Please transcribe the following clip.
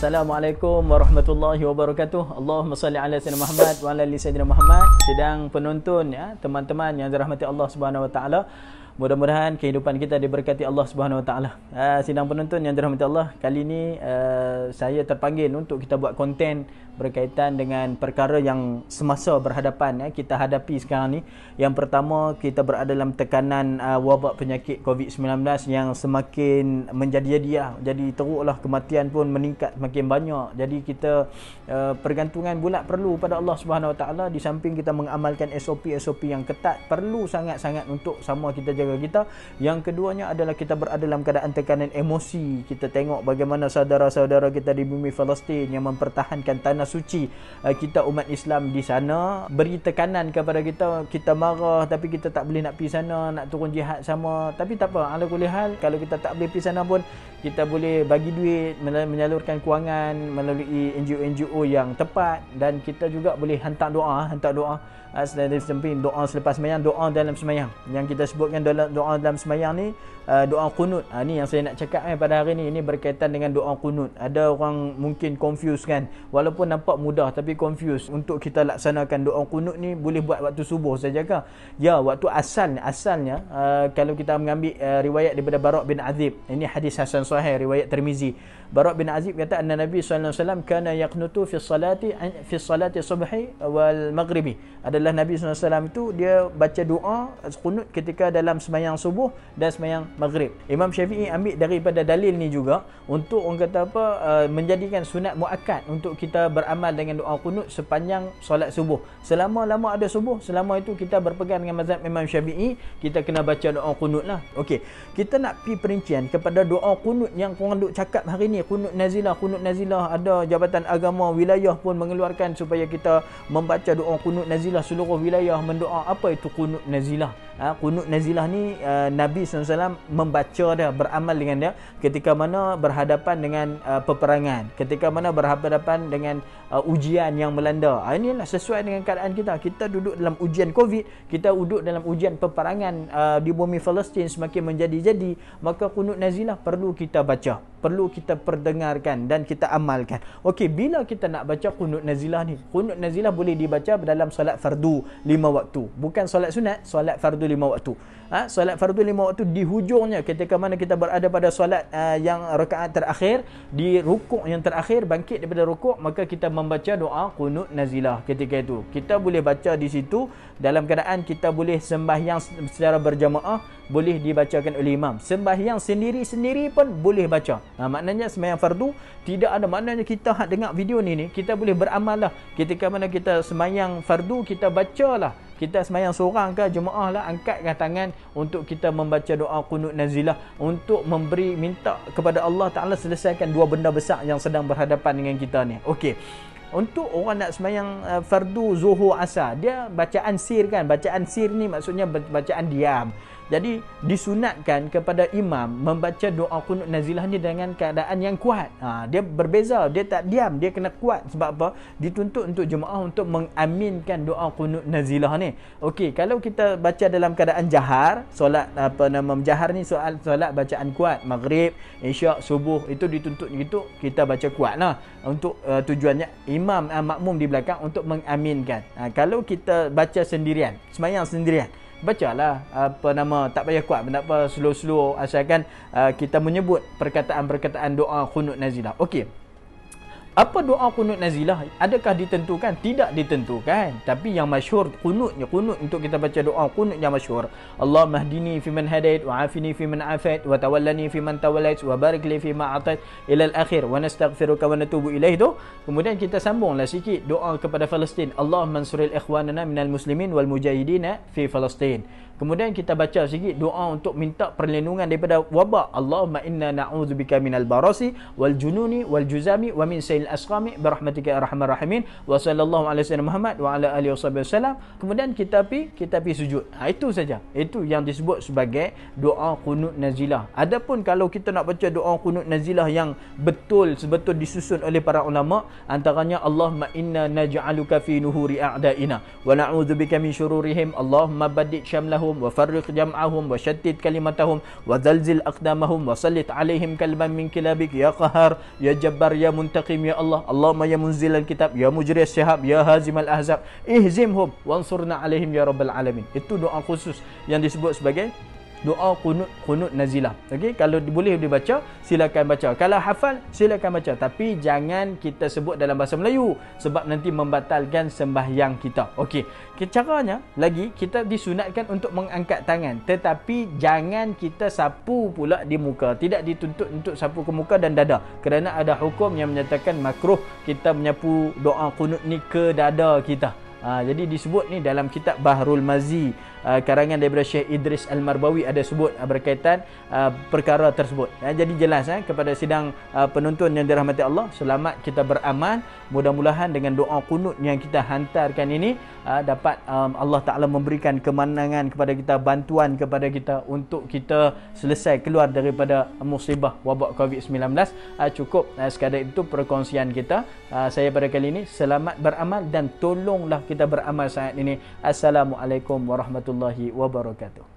Assalamualaikum warahmatullahi wabarakatuh. Allahumma salli ala sayyidina Muhammad wa ala ali sayyidina Muhammad. Sedang penonton ya, teman-teman yang dirahmati Allah Subhanahu wa taala. Mudah-mudahan kehidupan kita diberkati Allah Subhanahu wa taala. Sidang penonton yang dirahmati Allah, kali ini saya terpanggil untuk kita buat konten berkaitan dengan perkara yang semasa berhadapan kita hadapi sekarang ni. Yang pertama, kita berada dalam tekanan wabak penyakit COVID-19 yang semakin menjadi-jadi. Jadi teruklah kematian pun meningkat semakin banyak. Jadi kita pergantungan bulat perlu pada Allah Subhanahu wa taala. Di samping kita mengamalkan SOP yang ketat, perlu sangat-sangat untuk sama kita jaga kita. Yang keduanya adalah kita berada dalam keadaan tekanan emosi. Kita tengok bagaimana saudara-saudara kita di bumi Palestin yang mempertahankan tanah suci kita umat Islam di sana, beri tekanan kepada kita. Kita marah tapi kita tak boleh nak pergi sana, nak turun jihad sama. Tapi tak apa, ala kulli hal, kalau kita tak boleh pergi sana pun kita boleh bagi duit, menyalurkan kewangan melalui NGO yang tepat, dan kita juga boleh hantar doa dari samping doa selepas sembahyang, doa dalam sembahyang yang kita sebutkan dalam doa dalam sembahyang ni, doa qunut. Ni yang saya nak cakap pada hari ni, ini berkaitan dengan doa qunut. Ada orang mungkin confuse kan, walaupun nampak mudah tapi confuse. Untuk kita laksanakan doa qunut ni boleh buat waktu subuh saja ke? Ya, waktu asalnya kalau kita mengambil riwayat daripada Bara' bin Azib, ini hadis hasan sahih riwayat Tirmizi. Bara' bin Azib kata anna Nabi sallallahu alaihi wasallam kana yaqnutu fi salati subhi wal maghribi. Adalah Nabi SAW itu dia baca doa qunut ketika dalam sembahyang subuh dan sembahyang maghrib. Imam Syafi'i ambil daripada dalil ni juga untuk orang kata apa, menjadikan sunat muakkad untuk kita beramal dengan doa qunut sepanjang solat subuh. Selama-lama ada subuh, selama itu kita berpegang dengan mazhab Imam Syafi'i, kita kena baca doa qunut lah. Okey, kita nak pergi perincian kepada doa qunut yang korang duk cakap hari ni, qunut nazilah. Ada Jabatan Agama Wilayah pun mengeluarkan supaya kita membaca doa qunut nazilah, seluruh wilayah mendoa. Apa itu qunut nazilah? Qunut nazilah ni Nabi SAW membaca dia, beramal dengan dia ketika mana berhadapan dengan peperangan, ketika mana berhadapan dengan ujian yang melanda. Inilah sesuai dengan keadaan kita. Kita duduk dalam ujian COVID, kita duduk dalam ujian peperangan di bumi Palestin semakin menjadi-jadi, maka qunut nazilah perlu kita baca, perlu kita perdengarkan dan kita amalkan. Okey, bila kita nak baca qunut nazilah ni? Qunut nazilah boleh dibaca dalam solat fardu 5 waktu, bukan solat sunat, solat fardu 5 waktu. Solat fardu 5 waktu di hujungnya, ketika mana kita berada pada solat yang rakaat terakhir, di rukuk yang terakhir, bangkit daripada rukuk, maka kita membaca doa qunut nazilah. Ketika itu kita boleh baca di situ dalam keadaan kita boleh sembahyang secara berjamaah, boleh dibacakan oleh imam. Sembahyang sendiri-sendiri pun boleh baca. Maknanya sembahyang fardu tidak ada maknanya kita dengar video ni kita boleh beramal lah. Ketika mana kita sembahyang fardu, kita bacalah. Kita sembahyang seorang ke jemaah lah, angkatkan tangan untuk kita membaca doa qunut nazilah, untuk minta kepada Allah Ta'ala selesaikan dua benda besar yang sedang berhadapan dengan kita ni. Okey, untuk orang nak sembahyang fardu zuhur asar, dia bacaan sir kan. Bacaan sir ni maksudnya bacaan diam. Jadi disunatkan kepada imam membaca doa qunut nazilah ni dengan keadaan yang kuat. Dia berbeza, dia tak diam, dia kena kuat. Sebab apa? Dituntut untuk jemaah untuk mengaminkan doa qunut nazilah ni. Okey, kalau kita baca dalam keadaan jahar, solat jahar ni solat bacaan kuat, maghrib, isyak, subuh, itu dituntut gitu, kita baca kuatlah untuk tujuannya imam makmum di belakang untuk mengaminkan. Kalau kita baca sendirian, sembahyang sendirian, bacalah tak payah kuat, tak apa, slow-slow, asalkan kita menyebut perkataan-perkataan doa qunut nazilah. Okey, apa doa qunut nazilah? Adakah ditentukan? Tidak ditentukan. Tapi yang masyhur qunut untuk kita baca doa qunut yang masyhur, Allahumma hdini fiman hadait wa afini fiman afait wa tawallani fiman tawallait wa barik li fima atait ila al-akhir wa nastaghfiruka wa natubu ilaih tu. Kemudian kita sambunglah sikit doa kepada Palestin, Allahumma ansuril ikhwanana minal muslimin wal mujahidina fi Palestin. Kemudian kita baca sikit doa untuk minta perlindungan daripada wabak, Allahumma inna na'udzubika minal barasi wal jununi wal juzami wa min sayil asqami birahmatika ya arhamar rahimin wa sallallahu alaihi wasallam Muhammad wa ala alihi wasallam. Kemudian kita pi sujud. Itu saja. Itu yang disebut sebagai doa qunut nazilah. Adapun kalau kita nak baca doa qunut nazilah yang sebetul disusun oleh para ulama, antaranya Allahumma inna naj'aluka fi nuhuri a'daina wa na'udzubika min syururihim, Allahumma baddid syamlahu bainahum wa farriq jam'ahum wa shattit kalimatahum wa zalzil aqdamahum wa sallit alaihim kalban min kilabik ya qahar ya jabbar ya muntaqim ya Allah. Allahumma ya munzilal kitab ya mujri as-syahab ya hazimal ahzab ihzimhum wansurna alaihim ya rabbal alamin. Itu doa khusus yang disebut sebagai doa qunut nazilah. Okey, kalau boleh dibaca silakan baca. Kalau hafal silakan baca, tapi jangan kita sebut dalam bahasa Melayu sebab nanti membatalkan sembahyang kita. Okey, caranya lagi kita disunatkan untuk mengangkat tangan, tetapi jangan kita sapu pula di muka. Tidak dituntut untuk sapu ke muka dan dada, kerana ada hukum yang menyatakan makruh kita menyapu doa qunut ni ke dada kita. Jadi disebut ni dalam kitab Bahrul Mazi, karangan daripada Syekh Idris Al-Marbawi ada sebut berkaitan perkara tersebut. Jadi jelas kepada sidang penonton yang dirahmati Allah, selamat kita beramal. Mudah-mudahan dengan doa qunut yang kita hantarkan ini dapat Allah Ta'ala memberikan kemenangan kepada kita, bantuan kepada kita untuk kita selesai keluar daripada musibah wabak COVID-19. Cukup sekadar itu perkongsian kita. Saya pada kali ini selamat beramal dan tolonglah kita beramal saat ini. Assalamualaikum warahmatullahi wabarakatuh.